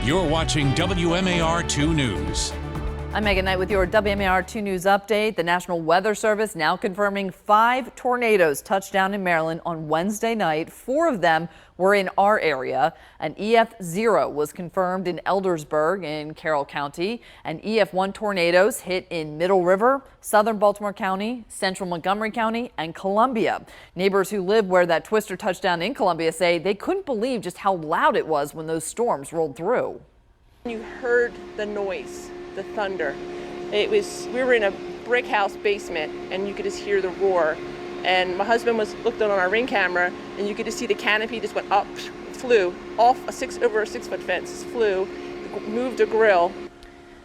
You're watching WMAR 2 News. I'm Megan Knight with your WMAR 2 News update. The National Weather Service now confirming 5 tornadoes touched down in Maryland on Wednesday night. 4 of them were in our area. An EF0 was confirmed in Eldersburg in Carroll County. And EF1 tornadoes hit in Middle River, southern Baltimore County, central Montgomery County, and Columbia. Neighbors who live where that twister touched down in Columbia say they couldn't believe just how loud it was when those storms rolled through. You heard the noise, the thunder. We were in a brick house basement and you could just hear the roar. And my husband looked on our Ring camera and you could just see the canopy just went up, flew off over a 6-foot fence, moved a grill.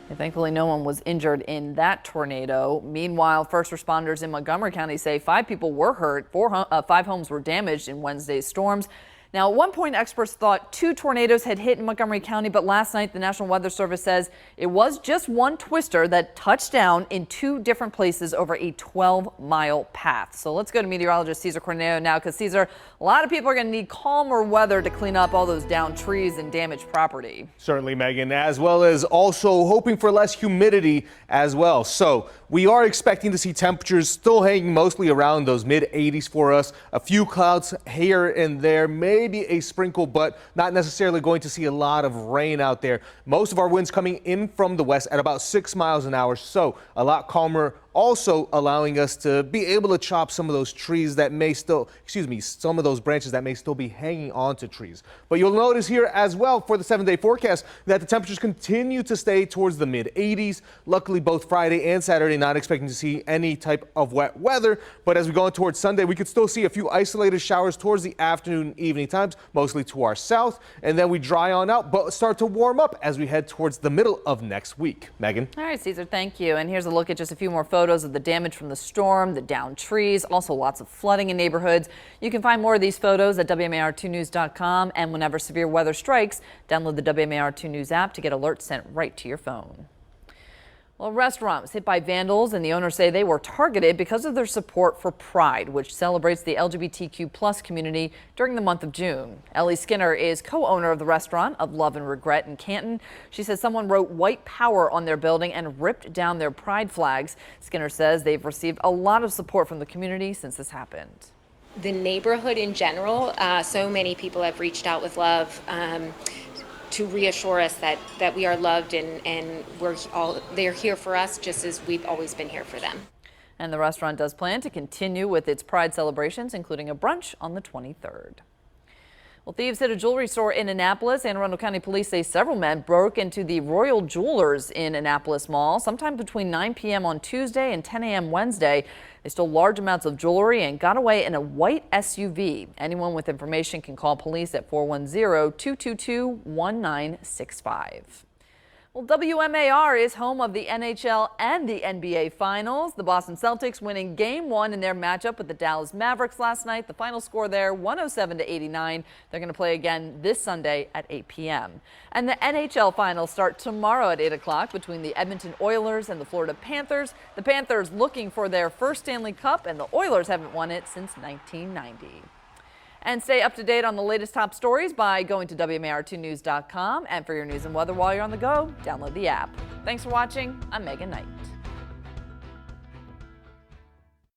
And thankfully, no one was injured in that tornado. Meanwhile, first responders in Montgomery County say 5 people were hurt. 5 homes were damaged in Wednesday's storms. Now, at one point, experts thought 2 tornadoes had hit in Montgomery County, but last night the National Weather Service says it was just one twister that touched down in 2 different places over a 12-mile path. So let's go to meteorologist Cesar Corneo now, because Cesar, a lot of people are going to need calmer weather to clean up all those downed trees and damaged property. Certainly, Megan, as well as also hoping for less humidity as well. So we are expecting to see temperatures still hanging mostly around those mid-80s for us. A few clouds here and there, maybe a sprinkle, but not necessarily going to see a lot of rain out there. Most of our winds coming in from the west at about 6 miles an hour, so a lot calmer, also allowing us to be able to chop some of those trees that may still, some of those branches that may still be hanging onto trees. But you'll notice here as well for the 7-day forecast that the temperatures continue to stay towards the mid-80s. Luckily, both Friday and Saturday not expecting to see any type of wet weather. But as we go towards Sunday, we could still see a few isolated showers towards the afternoon, evening times, mostly to our south. And then we dry on out, but start to warm up as we head towards the middle of next week. Megan? All right, Cesar, thank you. And here's a look at just a few more photos of the damage from the storm, the downed trees, also lots of flooding in neighborhoods. You can find more of these photos at WMAR2news.com. And whenever severe weather strikes, download the WMAR2 News app to get alerts sent right to your phone. Well, a restaurant was hit by vandals, and the owners say they were targeted because of their support for Pride, which celebrates the LGBTQ+ community during the month of June. Ellie Skinner is co-owner of the restaurant of Love and Regret in Canton. She says someone wrote "White Power" on their building and ripped down their Pride flags. Skinner says they've received a lot of support from the community since this happened. The neighborhood in general, so many people have reached out with love. To reassure us that we are loved and they're here for us just as we've always been here for them. And the restaurant does plan to continue with its Pride celebrations, including a brunch on the 23rd. Well, thieves hit a jewelry store in Annapolis. Anne Arundel County Police say several men broke into the Royal Jewelers in Annapolis Mall sometime between 9 p.m. on Tuesday and 10 a.m. Wednesday. They stole large amounts of jewelry and got away in a white SUV. Anyone with information can call police at 410-222-1965. Well, WMAR is home of the NHL and the NBA Finals. The Boston Celtics winning Game 1 in their matchup with the Dallas Mavericks last night. The final score there, 107-89. They're going to play again this Sunday at 8 p.m. And the NHL Finals start tomorrow at 8 o'clock between the Edmonton Oilers and the Florida Panthers. The Panthers looking for their first Stanley Cup, and the Oilers haven't won it since 1990. And stay up to date on the latest top stories by going to WMAR2news.com. And for your news and weather while you're on the go, download the app. Thanks for watching. I'm Megan Knight.